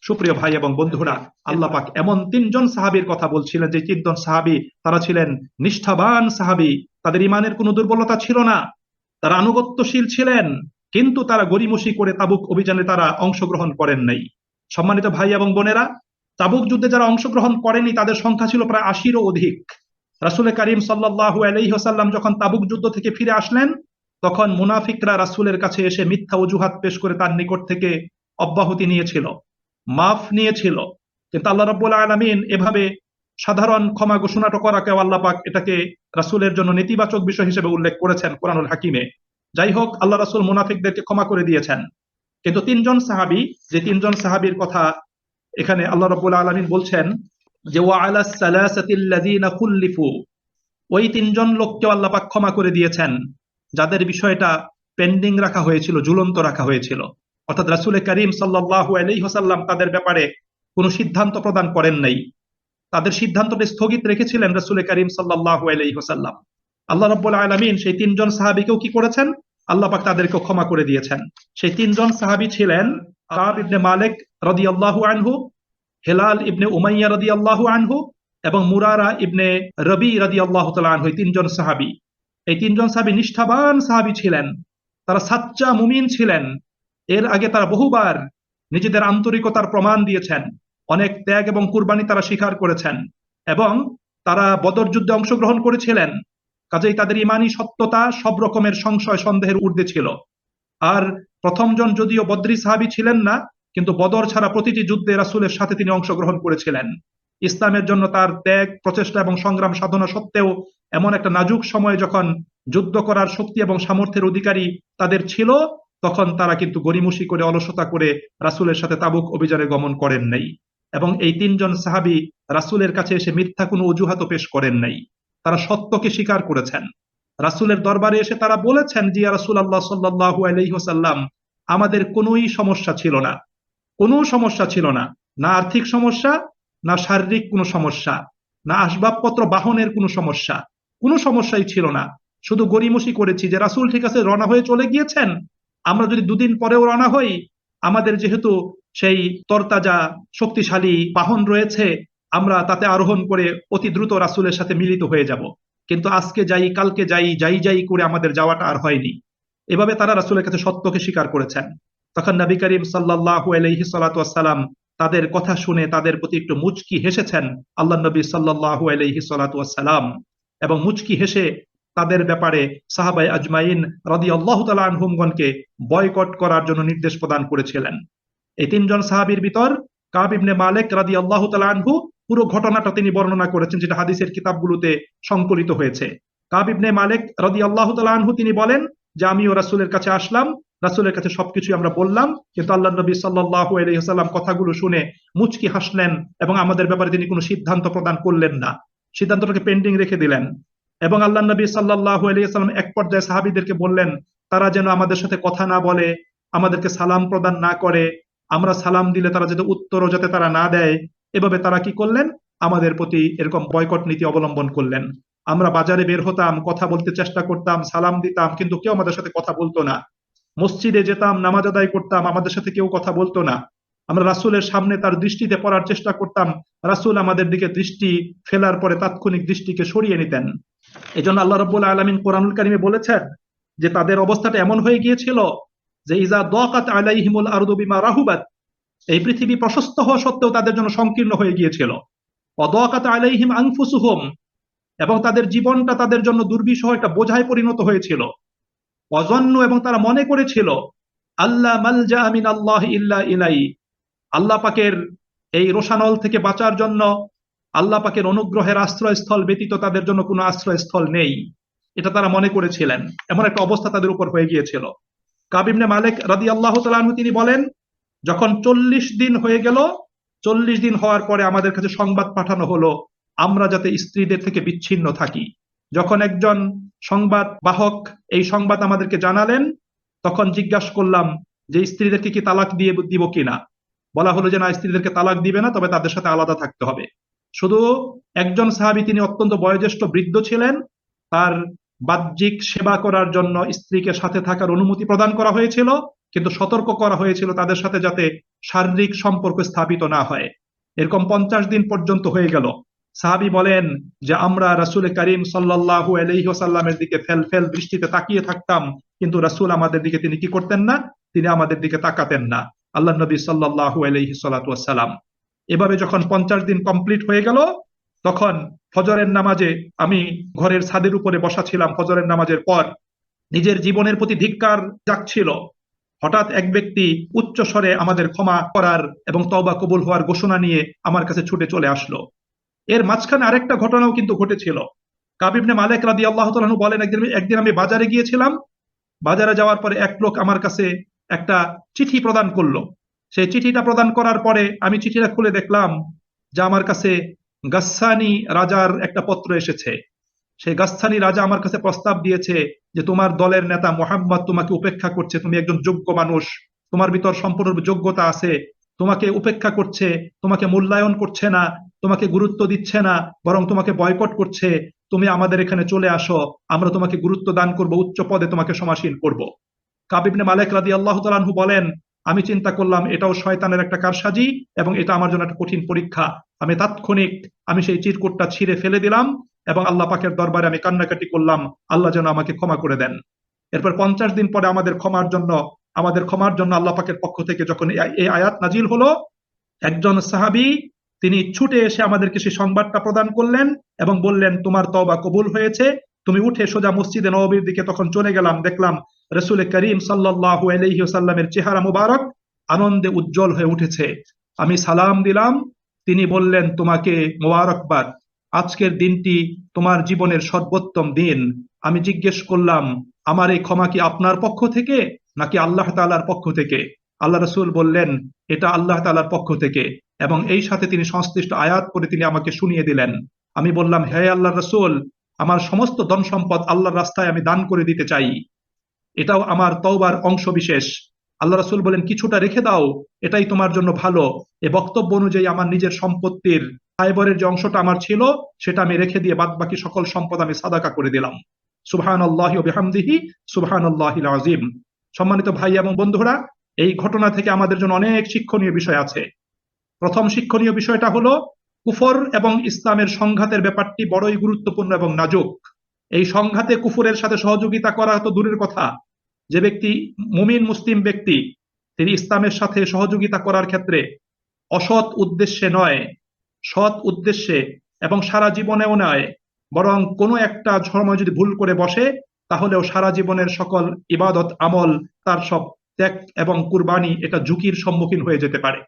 সুপ্রিয় ভাই এবং বন্ধুরা, আল্লাহ পাক এমন তিনজন সাহাবীর কথা বলছিলেন যে তিনজন সাহাবী তারা ছিলেন নিষ্ঠাবান সাহাবী। তাদের ইমানের কোনো দুর্বলতা ছিল না, তারা আনুগত্যশীল ছিলেন, কিন্তু তারা গড়িমসি করে তাবুক অভিযানে তারা অংশগ্রহণ করেন নাই। সম্মানিত ভাই এবং বোনেরা, তাবুক যুদ্ধে যারা অংশগ্রহণ করেনি তাদের সংখ্যা ছিল প্রায় ৮০-ও অধিক। রাসূল করিম সাল্লাল্লাহু আলাইহি ওয়াসাল্লাম যখন তাবুক যুদ্ধ থেকে ফিরে আসলেন, তখন মুনাফিকরা রাসূলের কাছে এসে মিথ্যা অজুহাত পেশ করে তার নিকট থেকে অব্যাহতি নিয়েছিল, মাফ নিয়েছিল। কিন্তু আল্লাহ রাব্বুল আলামিন এভাবে সাধারণ ক্ষমা ঘোষণাটা করাকে আল্লাহ পাক এটাকে রাসূলের জন্য নেতিবাচক বিষয় হিসেবে উল্লেখ করেছেন কোরআনুল হাকিমে। যাই হোক, আল্লাহ রাসূল মুনাফিকদেরকে ক্ষমা করে দিয়েছেন। কিন্তু তিনজন সাহাবী, যে তিনজন সাহাবীর কথা এখানে আল্লাহ রাব্বুল আলামিন বলছেন যে ওয়া আলাস সালাসাতিল্লাযিনা খুল্লিফু, ওই তিনজন লোককে আল্লাহ পাক ক্ষমা করে দিয়েছেন যাদের বিষয়টা পেন্ডিং রাখা হয়েছিল, ঝুলন্ত রাখা হয়েছিল। অর্থাৎ রাসূল করিম সাল্লাল্লাহু আলাইহি ওয়াসাল্লাম তাদের ব্যাপারে কোনো সিদ্ধান্ত প্রদান করেন নাই, তাদের সিদ্ধান্তটা স্থগিত রেখেছিলেন রাসূল করিম সাল্লাল্লাহু আলাইহি ওয়াসাল্লাম। আল্লাহ রাব্বুল আলামিন সেই তিনজন সাহাবীকেও কি করেছেন, আল্লাহ পাক তাদেরকেও ক্ষমা করে দিয়েছেন। সেই তিনজন সাহাবী ছিলেন কাব ইবনে মালিক রাদিয়াল্লাহু আনহু, হেলাল ইবনে উমাইয়া রাদিয়াল্লাহু আনহু এবং মুরারা ইবনে রবি রাদিয়াল্লাহু তাআলা আনহু। তিনজন সাহাবী, এই তিনজন সাহাবী নিষ্ঠাবান সাহাবী ছিলেন, তারা সাচ্চা মুমিন ছিলেন। এর আগে তারা বহুবার নিজেদের আন্তরিকতার প্রমাণ দিয়েছেন, অনেক ত্যাগ এবং কুরবানি তারা স্বীকার করেছেন এবং তারা বদর যুদ্ধে অংশগ্রহণ করেছিলেন। কাজেই তাদের ইমানি সত্যতা সব রকমের সংশয় সন্দেহের ঊর্ধ্বে ছিল। আর প্রথমজন যদিও বদরি সাহাবী ছিলেন না, কিন্তু বদর ছাড়া প্রতিটি যুদ্ধে রাসূলের সাথে তিনি অংশগ্রহণ করেছিলেন। ইসলামের জন্য তার ত্যাগ, প্রচেষ্টা এবং সংগ্রাম সাধনা সত্ত্বেও এমন একটা নাজুক সময়ে যখন যুদ্ধ করার শক্তি এবং সামর্থ্যের অধিকারী তাদের ছিল, তখন তারা কিন্তু গড়িমসি করে, অলসতা করে রাসূলের সাথে তাবুক অভিযানে গমন করেন নাই। এবং এই তিনজন সাহাবী রাসূলের কাছে এসে মিথ্যা কোনো অজুহাতও পেশ করেন নাই, তারা সত্যকে স্বীকার করেছেন। রাসূলের দরবারে এসে তারা বলেছেন যে ইয়া রাসূলুল্লাহ সাল্লাল্লাহু আলাইহি ওয়াসাল্লাম, আমাদের কোনোই সমস্যা ছিল না, কোনো সমস্যা ছিল না, না আর্থিক সমস্যা, না শারীরিক কোনো সমস্যা, না আসবাবপত্র বাহনের কোনো সমস্যা, কোনো সমস্যাই ছিল না। শুধু গড়িমসি করেছি যে রাসূল ঠিক আছে রওনা হয়ে চলে গিয়েছেন, আমরা যদি দুদিন পরেও রওনা হই, আমাদের যেহেতু সেই তরতাজা শক্তিশালী বাহন রয়েছে, আমরা তাতে আরোহণ করে অতি দ্রুত রাসূলের সাথে মিলিত হয়ে যাব। কিন্তু আজকে যাই, কালকে যাই, যাই যাই করে আমাদের যাওয়াটা আর হয়নি। এভাবে তারা রাসূলের কাছে সত্যকে স্বীকার করেছেন। তখন নবী করিম সাল্লাল্লাহু আলাইহি সাল্লাতু ওয়াসসালাম তাদের কথা শুনে তাদের প্রতি একটু মুচকি হেসেছেন আল্লাহ নবী সাল্লাল্লাহু আলাইহি সাল্লাতু ওয়াসসালাম, এবং মুচকি হেসে তাদের ব্যাপারে সাহাবায়ে আজমাইন রাদিয়াল্লাহু তাআলা আনহুমগণকে বয়কট করার জন্য নির্দেশ প্রদান করেছিলেন। এই তিনজন সাহাবীর ভিতর কাব ইবনে মালিক রাদিয়াল্লাহু তাআলা আনহু পুরো ঘটনাটা তিনি বর্ণনা করেছেন, যেটা হাদিসের কিতাবগুলোতে সংকলিত হয়েছে। কাব ইবনে মালিক রাদিয়াল্লাহু তাআলা আনহু তিনি বলেন যে আমিও রাসূলের কাছে আসলাম, রাসূলের কাছে সবকিছু আমরা বললাম, কিন্তু আল্লাহ নবী সাল্লাল্লাহু আলাইহি ওয়াসাল্লাম কথাগুলো শুনে মুচকি হাসলেন এবং আমাদের ব্যাপারে তিনি কোনো সিদ্ধান্ত প্রদান করলেন না, সিদ্ধান্তটাকে পেন্ডিং রেখে দিলেন। এবং আল্লাহ নবী সাল্লাল্লাহু আলাইহি ওয়াসাল্লাম এক পর্যায়ে সাহাবীদেরকে বললেন তারা যেন আমাদের সাথে কথা না বলে, আমাদেরকে সালাম প্রদান না করে, আমরা সালাম দিলে তারা যাতে উত্তরও যাতে তারা না দেয়। এভাবে তারা কি করলেন, আমাদের প্রতি এরকম বয়কট নীতি অবলম্বন করলেন। আমরা বাজারে বের হতাম, কথা বলতে চেষ্টা করতাম, সালাম দিতাম, কিন্তু কেউ আমাদের সাথে কথা বলতো না। মসজিদে যেতাম, নামাজ আদায় করতাম, আমাদের সাথে কেউ কথা বলতো না। আমরা রাসূলের সামনে তার দৃষ্টিতে পড়ার চেষ্টা করতাম, রাসূল আমাদের দিকে দৃষ্টি ফেলার পরে তাৎক্ষণিক দৃষ্টিকে সরিয়ে নিতেন। এজন্য আল্লাহ রাব্বুল আলামিন কোরআনুল কারীমে বলেছেন যে তাদের অবস্থাটা এমন হয়ে গিয়েছিল যে ইজা দাকাত আলাইহিমুল আরদু বিমা রাহুবাত, এই পৃথিবী প্রশস্ত হওয়া সত্ত্বেও তাদের জন্য সংকীর্ণ হয়ে গিয়েছিল। ওয়া দাকাত আলাইহিম আনফুসুহুম, এবং তাদের জীবনটা তাদের জন্য দুর্বিষহ একটা বোঝায় পরিণত হয়েছিল। ওয়াজান্নু, এবং তারা মনে করেছিল আল্লাহ মালজা মিনাল্লাহি ইল্লা ইলাইহি, আল্লাহ পাকের এই রোষানল থেকে বাঁচার জন্য আল্লাহ পাকের অনুগ্রহের আশ্রয়স্থল ব্যতীত তাদের জন্য কোনো আশ্রয়স্থল নেই, এটা তারা মনে করেছিলেন। এমন একটা অবস্থা তাদের উপর হয়ে গিয়েছিল। কাব ইবনে মালিক রাদিয়াল্লাহু তাআলা আনহু তিনি বলেন, যখন 40 দিন হয়ে গেল, 40 দিন হওয়ার পরে আমাদের কাছে সংবাদ পাঠানো হলো আমরা যাতে স্ত্রীদের থেকে বিচ্ছিন্ন থাকি। যখন একজন সংবাদ বাহক এই সংবাদ আমাদেরকে জানালেন, তখন জিজ্ঞাসা করলাম যে স্ত্রীদেরকে কি তালাক দিয়ে দিব কিনা। বলা হলো যে না, স্ত্রীদেরকে তালাক দিবে না, তবে তাদের সাথে আলাদা থাকতে হবে। শুধু একজন সাহাবী, তিনি অত্যন্ত বয়োজ্যেষ্ঠ বৃদ্ধ ছিলেন, তার বাহ্যিক সেবা করার জন্য স্ত্রীকে সাথে থাকার অনুমতি প্রদান করা হয়েছিল, কিন্তু সতর্ক করা হয়েছিল তাদের সাথে যাতে শারীরিক সম্পর্ক স্থাপিত না হয়। এরকম 50 দিন পর্যন্ত হয়ে গেল। সাহাবী বলেন যে আমরা রাসূল করিম সাল্লাল্লাহু আলাইহি ওয়াসাল্লামের দিকে ফেল ফেল দৃষ্টিতে তাকিয়ে থাকতাম, কিন্তু রাসূল আমাদের দিকে তিনি কি করতেন না? তিনি আমাদের দিকে তাকাতেন না। আল্লাহ নবী সাল্লাল্লাহু আলাইহি সাল্লাতু ওয়াসসালাম। এভাবে যখন 50 দিন কমপ্লিট হয়ে গেল, তখন ফজরের নামাজে আমি ঘরের ছাদের উপরে বসা ছিলাম। ফজরের নামাজের পর নিজের জীবনের প্রতি ধিক্কার জাগছিল। হঠাৎ এক ব্যক্তি উচ্চ স্বরে আমাদের ক্ষমা করার এবং তওবা কবুল হওয়ার ঘোষণা নিয়ে আমার কাছে ছুটে চলে আসলো। এর মাঝখানে আরেকটা ঘটনাও কিন্তু ঘটেছিল। কাব ইবনে মালিক রাদিয়াল্লাহু তাআলা আনহু বলেন, একদিন আমি বাজারে গিয়েছিলাম। বাজারে যাওয়ার পরে এক লোক আমার কাছে একটা চিঠি প্রদান করলো। সেই চিঠিটা প্রদান করার পরে আমি চিঠিটা খুলে দেখলাম যে আমার কাছে গাসসানী রাজার একটা পত্র এসেছে। সেই গাসসানী রাজা আমার কাছে প্রস্তাব দিয়েছে যে তোমার দলের নেতা মুহাম্মদ তোমাকে উপেক্ষা করছে, তুমি একজন যোগ্য মানুষ, তোমার ভিতর সম্পূর্ণ যোগ্যতা আছে, তোমাকে উপেক্ষা করছে, তোমাকে মূল্যায়ন করছে না, তোমাকে গুরুত্ব দিচ্ছে না, বরং তোমাকে বয়কট করছে। তুমি আমাদের এখানে চলে আসো, আমরা তোমাকে গুরুত্ব দান করব, উচ্চ পদে তোমাকে সমাসীন করব। কাব ইবনে মালিক রাদিয়াল্লাহু তাআলা আনহু বলেন, আমি চিন্তা করলাম এটাও শয়তানের একটা কারসাজি এবং এটা আমার জন্য একটা কঠিন পরীক্ষা। আমি তাৎক্ষণিক সেই চিরকুটটা ছিঁড়ে ফেলে দিলাম এবং আল্লাহ পাকের দরবারে আমি কান্নাকাটি করলাম, আল্লাহ যেন আমাকে ক্ষমা করে দেন। এরপর 50 দিন পরে আমাদের ক্ষমার জন্য আল্লাহ পাকের পক্ষ থেকে যখন এই আয়াত নাজিল হলো, একজন সাহাবী তিনি ছুটে এসে আমাদেরকে সেই সংবাদটা প্রদান করলেন এবং বললেন তোমার তওবা কবুল হয়েছে, তুমি উঠে সোজা মসজিদে নববীর দিকে। তখন চলে গেলাম, দেখলাম রাসূল করিম সাল্লাল্লাহু আলাইহি ওয়াসাল্লামের চেহারা মুবারক আনন্দে উজ্জ্বল হয়ে উঠেছে। আমি সালাম দিলাম, তিনি বললেন তোমাকে মোবারকবাদ, আজকের দিনটি তোমার জীবনের সর্বোত্তম দিন। আমি জিজ্ঞেস করলাম আমার এই ক্ষমা কি আপনার পক্ষ থেকে নাকি আল্লাহ তাআলার পক্ষ থেকে? আল্লাহ রাসূল বললেন এটা আল্লাহ তাআলার পক্ষ থেকে, এবং এই সাথে তিনি সংশ্লিষ্ট আয়াত পড়ে তিনি আমাকে শুনিয়ে দিলেন। আমি বললাম হে আল্লাহর রাসূল, আমার সমস্ত ধন সম্পদ আল্লাহর রাস্তায় আমি দান করে দিতে চাই, এটাও আমার তওবার অংশ বিশেষ। আল্লাহ রাসূল বলেন কিছুটা রেখে দাও, এটাই তোমার জন্য ভালো। এ বক্তব্য অনুযায়ী আমার নিজের সম্পত্তির আয়বরের যে অংশটা আমার ছিল সেটা আমি রেখে দিয়ে বাদ বাকি সকল সম্পদ আমি সাদাকা করে দিলাম। সুবহানাল্লাহি ওয়া বিহামদিহি সুবহানাল্লাহিল আযীম। সম্মানিত ভাই এবং বন্ধুরা, এই ঘটনা থেকে আমাদের জন্য অনেক শিক্ষণীয় বিষয় আছে। প্রথম শিক্ষণীয় বিষয়টা হলো কুফর এবং ইসলামের সংঘাতের ব্যাপারটি বড়ই গুরুত্বপূর্ণ এবং নাজুক। এই সংঘাতে কুফরের সাথে সহযোগিতা করা তো দূরের কথা, যে ব্যক্তি মুমিন মুসলিম ব্যক্তি তিনি ইসলামের সাথে সহযোগিতা করার ক্ষেত্রে অসৎ উদ্দেশ্যে নয়, সৎ উদ্দেশ্যে এবং সারা জীবনেও নয়, বরং কোনো একটা সময় যদি ভুল করে বসে তাহলেও সারা জীবনের সকল ইবাদত আমল, তার সব ত্যাগ এবং কুরবানি এটা ঝুঁকির সম্মুখীন হয়ে যেতে পারে।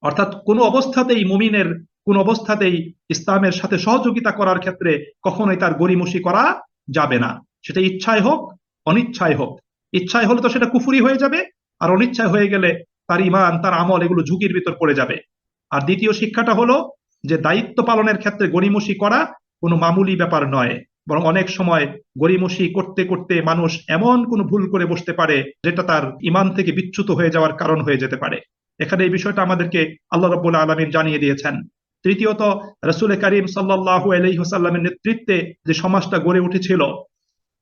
অর্থাৎ কোনো অবস্থাতেই মুমিনের কোন অবস্থাতেই ইসলামের সাথে সহযোগিতা করার ক্ষেত্রে কখনোই তার গড়িমসি করা যাবে না, সেটা ইচ্ছায় হোক অনিচ্ছায় হোক। ইচ্ছায় হলে তো সেটা কুফরি হয়ে যাবে, আর অনিচ্ছায় হয়ে গেলে তার ইমান তার আমল এগুলো ঝুঁকির ভিতর পড়ে যাবে। আর দ্বিতীয় শিক্ষাটা হলো যে দায়িত্ব পালনের ক্ষেত্রে গড়িমসি করা কোনো মামুলি ব্যাপার নয়, বরং অনেক সময় গড়িমসি করতে করতে মানুষ এমন কোনো ভুল করে বসতে পারে যেটা তার ইমান থেকে বিচ্যুত হয়ে যাওয়ার কারণ হয়ে যেতে পারে। এখানে এই বিষয়টা আমাদেরকে আল্লাহ রাব্বুল আলামিন জানিয়ে দিয়েছেন। তৃতীয়ত, রাসূল করিম সাল্লাল্লাহু আলাইহি ওয়াসাল্লামের নেতৃত্বে যে সমাজটা গড়ে উঠেছিল,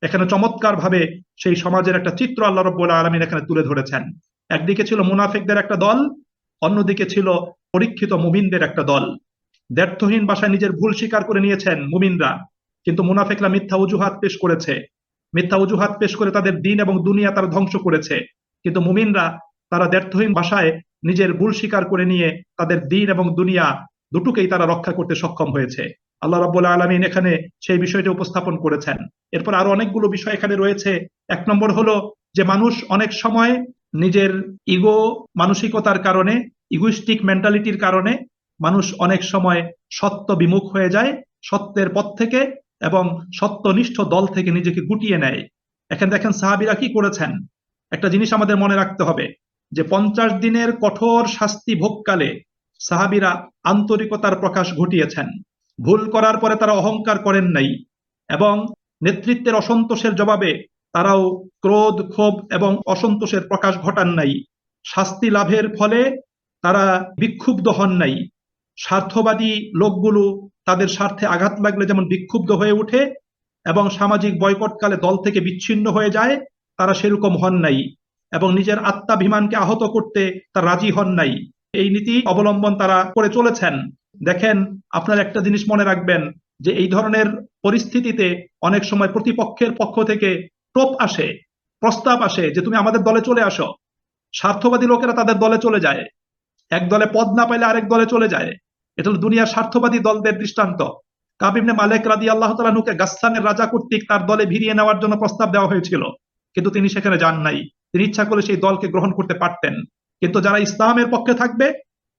এখানে চমৎকার ভাবে সেই সমাজের একটা চিত্র আল্লাহ রাব্বুল আলামিন এখানে তুলে ধরেছেন। একদিকে ছিল মুনাফিকদের একটা দল, অন্যদিকে ছিল পরীক্ষিত মুমিনদের একটা দল। দ্ব্যর্থহীন ভাষায় নিজের ভুল স্বীকার করে নিয়েছেন মুমিনরা, কিন্তু মুনাফিকরা মিথ্যা অজুহাত পেশ করেছে। মিথ্যা অজুহাত পেশ করে তাদের দিন এবং দুনিয়া তারা ধ্বংস করেছে। কিন্তু মুমিনরা তারা দ্ব্যর্থহীন ভাষায় নিজের ভুল স্বীকার করে নিয়ে তাদের দিন এবং দুনিয়া দুটোকেই তারা রক্ষা করতে সক্ষম হয়েছে। আল্লাহ রাব্বুল আলামিন এখানে সেই বিষয়টি উপস্থাপন করেছেন। এরপর আরো অনেকগুলো বিষয় এখানে রয়েছে। এক নম্বর হলো যে মানুষ অনেক সময় নিজের ইগো মানসিকতার কারণে, ইগোইস্টিক মেন্টালিটির কারণে মানুষ অনেক সময় সত্য বিমুখ হয়ে যায়, সত্যের পথ থেকে এবং সত্যনিষ্ঠ দল থেকে নিজেকে গুটিয়ে নেয়। এখানে দেখেন সাহাবীরা কি করেছেন। একটা জিনিস আমাদের মনে রাখতে হবে যে 50 দিনের কঠোর শাস্তি ভোগকালে সাহাবীরা আন্তরিকতার প্রকাশ ঘটিয়েছেন। ভুল করার পরে তারা অহংকার করেন নাই এবং নেতৃত্বের অসন্তোষের জবাবে তারাও ক্রোধ ক্ষোভ এবং অসন্তোষের প্রকাশ ঘটান নাই। শাস্তি লাভের ফলে তারা বিক্ষুব্ধ হন নাই। স্বার্থবাদী লোকগুলো তাদের স্বার্থে আঘাত লাগলে যেমন বিক্ষুব্ধ হয়ে ওঠে এবং সামাজিক বয়কটকালে দল থেকে বিচ্ছিন্ন হয়ে যায়, তারা সেরকম হন নাই। এবং নিজের আত্মাভিমানকে আহত করতে তারা রাজি হন নাই। এই নীতি অবলম্বন তারা করে চলেছেন। দেখেন, আপনারা একটা জিনিস মনে রাখবেন যে এই ধরনের পরিস্থিতিতে অনেক সময় প্রতিপক্ষের পক্ষ থেকে টোপ আসে, প্রস্তাব আসে যে তুমি আমাদের দলে চলে আসো। স্বার্থবাদী লোকেরা তাদের দলে চলে যায়, এক দলে পদ না পাইলে আরেক দলে চলে যায়। এটা হলো দুনিয়ার স্বার্থবাদী দলদের দৃষ্টান্ত। কাব ইবনে মালিক রাদিয়াল্লাহু তাআলা আনহুকে গাসসানের রাজা কর্তৃক তার দলে ভিড়িয়ে নেওয়ার জন্য প্রস্তাব দেওয়া হয়েছিল, কিন্তু তিনি সেখানে যান নাই। তিনি ইচ্ছা করলে সেই দলকে গ্রহণ করতে পারতেন। কিন্তু যারা ইসলামের পক্ষে থাকবে,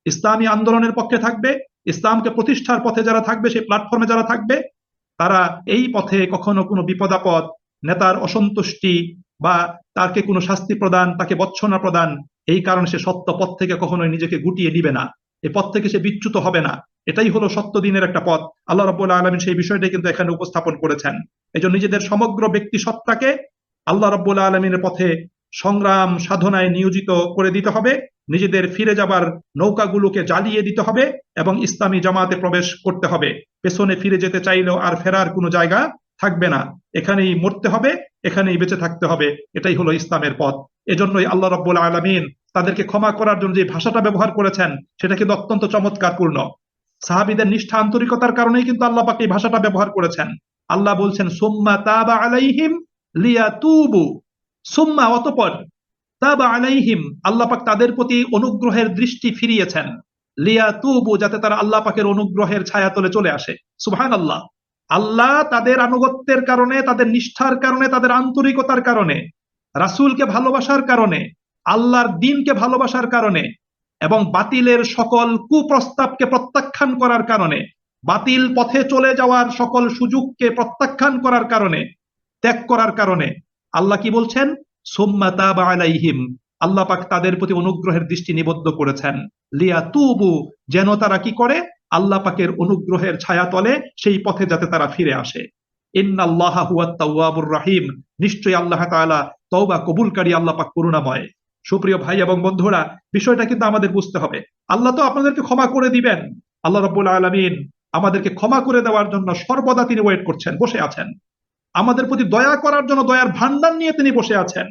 ইসলামী আন্দোলনের পক্ষে থাকবে, ইসলামকে প্রতিষ্ঠার পথে যারা থাকবে, সেই প্ল্যাটফর্মে যারা থাকবে, তারা এই পথে কখনো কোনো বিপদাপদ, নেতার অসন্তুষ্টি বা তাকে কোনো শাস্তি প্রদান, তাকে বচ্ছনা প্রদান, এই কারণে সে সত্য পথ থেকে কখনোই নিজেকে গুটিয়ে নিবে না, এই পথ থেকে সে বিচ্যুত হবে না। এটাই হলো সত্য দিনের একটা পথ। আল্লাহ রাব্বুল আলামিন সেই বিষয়টাই কিন্তু এখানে উপস্থাপন করেছেন। এজন্য নিজেদের সমগ্র ব্যক্তি সত্তাকে আল্লাহ রাব্বুল আলামিনের পথে সংগ্রাম সাধনায় নিয়োজিত করে দিতে হবে। নিজেদের ফিরে যাবার নৌকাগুলোকে জ্বালিয়ে দিতে হবে এবং ইসলামী জামাতে প্রবেশ করতে হবে। পেছনে ফিরে যেতে চাইলেও আর ফেরার কোনো জায়গা থাকবে না। এখানেই মরতে হবে, এখানেই বেঁচে থাকতে হবে। এটাই হলো ইসলামের পথ। এজন্যই আল্লাহ রাব্বুল আলামিন তাদেরকে ক্ষমা করার জন্য যে ভাষাটা ব্যবহার করেছেন, সেটা কিন্তু অত্যন্ত চমৎকারপূর্ণ। সাহাবীদের নিষ্ঠা আন্তরিকতার কারণেই কিন্তু আল্লাহ পাক এই ভাষাটা ব্যবহার করেছেন। আল্লাহ বলছেন সুম্মা তাবা আলাইহিম লিয়াতুবু, সুম্মা অতঃপর, তাবা আলাইহিম আল্লাহ পাক তাদের প্রতি অনুগ্রহের দৃষ্টি ফিরিয়েছেন, লিয়াতুবু যাতে তারা আল্লাহ পাকের অনুগ্রহের ছায়াতলে চলে আসে। সুবহানাল্লাহ। আল্লাহ তাদের আনুগত্যের কারণে, তাদের নিষ্ঠার কারণে, তাদের আন্তরিকতার কারণে, রাসূলকে ভালোবাসার কারণে, আল্লাহর দ্বীনকে ভালোবাসার কারণে এবং বাতিলের সকল কুপ্রস্তাবকে প্রত্যাখ্যান করার কারণে, বাতিল পথে চলে যাওয়ার সকল সুযোগকে প্রত্যাখ্যান করার কারণে, ত্যাগ করার কারণে আল্লাহ কি বলছেন? সুম্মা তাবা আলাইহিম, আল্লাহ পাক তাদের প্রতি অনুগ্রহের দৃষ্টি নিবদ্ধ করেছেন, লিয়াতুবু যেন তারা কি করে? আল্লাহ পাকের অনুগ্রহের ছায়াতলে সেই পথে যাতে তারা ফিরে আসে। ইন্নাল্লাহা হুয়াত তাওয়াবুর রাহিম, নিশ্চয়ই আল্লাহ তাআলা তওবা কবুলকারী, আল্লাহ পাক করুণাময়। সুপ্রিয় ভাই এবং বন্ধুরা, বিষয়টা কিন্তু আমাদের বুঝতে হবে। আল্লাহ তো আপনাদেরকে ক্ষমা করে দিবেন। আল্লাহ রাব্বুল আলামিন আমাদেরকে ক্ষমা করে দেওয়ার জন্য সর্বদা তিনি ওয়েট করছেন, বসে আছেন। আমাদের প্রতি দয়া করার জন্য দয়ার ভান্ডার নিয়ে তিনি বসে আছেন।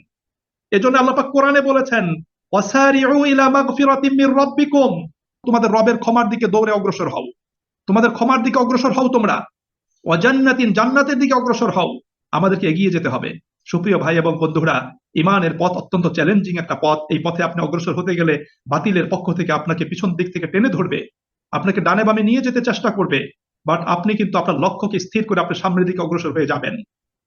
এজন্য আল্লাহ পাক কোরআনে বলেছেন, ওয়াসারিউ ইলা মাগফিরাতিম মির রাব্বিকুম, তোমাদের রবের ক্ষমার দিকে দৌড়ে অগ্রসর হও, তোমাদের ক্ষমার দিকে অগ্রসর হও তোমরা, ওয়া জান্নাতিন, জান্নাতের দিকে অগ্রসর হও। আমাদেরকে এগিয়ে যেতে হবে। সুপ্রিয় ভাই এবং বন্ধুরা, ইমানের পথ অত্যন্ত চ্যালেঞ্জিং একটা পথ। এই পথে আপনি অগ্রসর হতে গেলে বাতিলের পক্ষ থেকে আপনাকে পিছন দিক থেকে টেনে ধরবে, আপনাকে ডানে বামে নিয়ে যেতে চেষ্টা করবে, বাট আপনি কিন্তু আপনার লক্ষ্যকে স্থির করে আপনি সামনের দিকে অগ্রসর হয়ে যাবেন।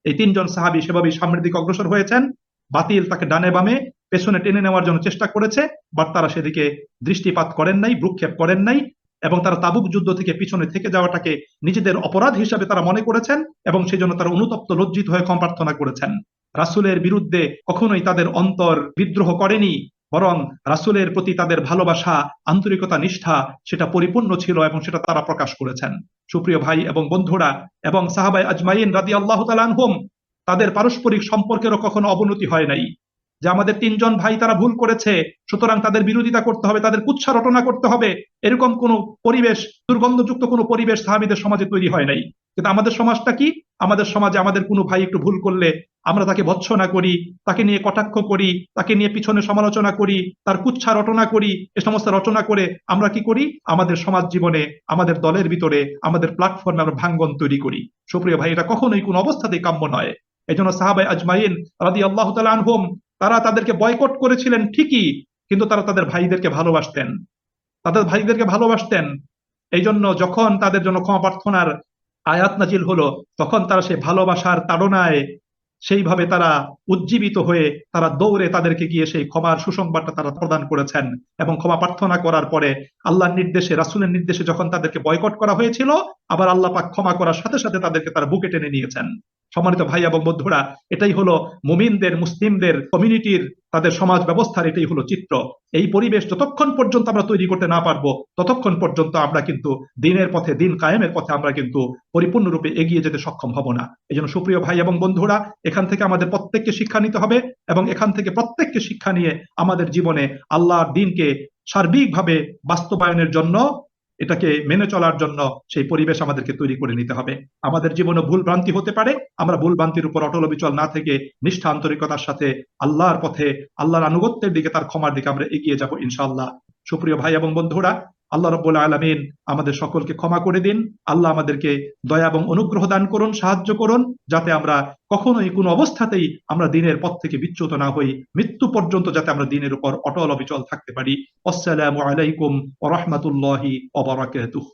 এই তিনজন সাহাবী সেভাবেই সামনের দিকে অগ্রসর হয়েছেন। বাতিল তাকে ডানে বামে পেছনে টেনে নেওয়ার জন্য চেষ্টা করেছে, বাট তারা সেদিকে দৃষ্টিপাত করেন নাই, ভ্রুক্ষেপ করেন নাই, এবং তারা তাবুক যুদ্ধ থেকে পিছনে থেকে যাওয়াটাকে নিজেদের অপরাধ হিসাবে তারা মনে করেছেন এবং সেজন্য তারা অনুতপ্ত লজ্জিত হয়ে ক্ষমা প্রার্থনা করেছেন। রাসূলের বিরুদ্ধে কখনোই তাদের অন্তর বিদ্রোহ করেনি, বরং রাসূলের প্রতি তাদের ভালোবাসা, আন্তরিকতা, নিষ্ঠা সেটা পরিপূর্ণ ছিল এবং সেটা তারা প্রকাশ করেছেন। সুপ্রিয় ভাই এবং বন্ধুরা, এবং সাহাবায়ে আজমাইন রাদিয়াল্লাহু তাআলা আনহুম, তাদের পারস্পরিক সম্পর্কেরও কখনো অবনতি হয় নাই। যে আমাদের তিনজন ভাই তারা ভুল করেছে, সুতরাং তাদের বিরোধিতা করতে হবে, তাদের কুৎসা রটনা করতে হবে, এরকম কোনো পরিবেশ, দুর্গন্ধযুক্ত কোনো পরিবেশ সাহাবীদের সমাজে তৈরি হয় নাই। কিন্তু আমাদের সমাজটা কি? আমাদের সমাজে আমাদের কোনো ভাই একটু ভুল করলে আমরা তাকে ভৎসনা করি, তাকে নিয়ে কটাক্ষ করি, তাকে নিয়ে পিছনে সমালোচনা করি, তার কুৎসা রটনা করি। এ সমস্ত রচনা করে আমরা কি করি? আমাদের সমাজ জীবনে, আমাদের দলের ভিতরে, আমাদের প্ল্যাটফর্মে আমরা ভাঙ্গন তৈরি করি। সুপ্রিয় ভাই, এটা কখনোই কোনো অবস্থাতেই কাম্য নয়। এজন্য সাহাবায়ে আজমাইন রাদিয়াল্লাহু তাআলা আনহুম, তারা তাদেরকে বয়কট করেছিলেন ঠিকই, কিন্তু তারা তাদের ভাইদেরকে ভালোবাসতেন, তাদের ভাইদেরকে ভালোবাসতেন। এই জন্য যখন তাদের জন্য ক্ষমা প্রার্থনার আয়াত নাজিল হলো, তখন তারা সেই ভালোবাসার তাড়নায় সেইভাবে তারা উজ্জীবিত হয়ে তারা দৌড়ে তাদেরকে গিয়ে সেই ক্ষমার সুসংবাদটা তারা প্রদান করেছেন। এবং ক্ষমা প্রার্থনা করার পরে আল্লাহর নির্দেশে, রাসূলের নির্দেশে যখন তাদেরকে বয়কট করা হয়েছিল, আবার আল্লাহ পাক ক্ষমা করার সাথে সাথে তাদেরকে তারা বুকে টেনে নিয়েছেন। সম্মানিত ভাই এবং বন্ধুরা, এটাই হলো মুমিনদের, মুসলিমদের কমিউনিটির, তাদের সমাজ ব্যবস্থার এটাই হলো চিত্র। এই পরিবেশ যতক্ষণ পর্যন্ত আমরা তৈরি করতে না পারবো, ততক্ষণ পর্যন্ত আমরা কিন্তু দিনের পথে, দিন কায়েমের পথে আমরা কিন্তু পরিপূর্ণরূপে এগিয়ে যেতে সক্ষম হব না। এই জন্য সুপ্রিয় ভাই এবং বন্ধুরা, এখান থেকে আমাদের প্রত্যেককে শিক্ষা নিতে হবে এবং এখান থেকে প্রত্যেককে শিক্ষা নিয়ে আমাদের জীবনে আল্লাহর দ্বীনকে সার্বিকভাবে বাস্তবায়নের জন্য এটাকে মেনে চলার জন্য সেই পরিবেশ আমাদেরকে তৈরি করে নিতে হবে। আমাদের জীবনে ভুল ভ্রান্তি হতে পারে, আমরা ভুল ভ্রান্তির উপর অটল অবিচল না থেকে নিষ্ঠা আন্তরিকতার সাথে আল্লাহর পথে, আল্লাহর আনুগত্যের দিকে, তার ক্ষমার দিকে আমরা এগিয়ে যাব ইনশাআল্লাহ। সুপ্রিয় ভাই এবং বন্ধুরা, আল্লাহ রাব্বুল আলামিন আমাদের সকলকে ক্ষমা করে দিন। আল্লাহ আমাদেরকে দয়া এবং অনুগ্রহ দান করুন, সাহায্য করুন, যাতে আমরা কখনোই কোনো অবস্থাতেই আমরা দ্বীনের পথ থেকে বিচ্যুত না হই, মৃত্যু পর্যন্ত যাতে আমরা দ্বীনের উপর অটল অবিচল থাকতে পারি। আসসালামু আলাইকুম ওয়া রাহমাতুল্লাহি ওয়া বারাকাতুহু।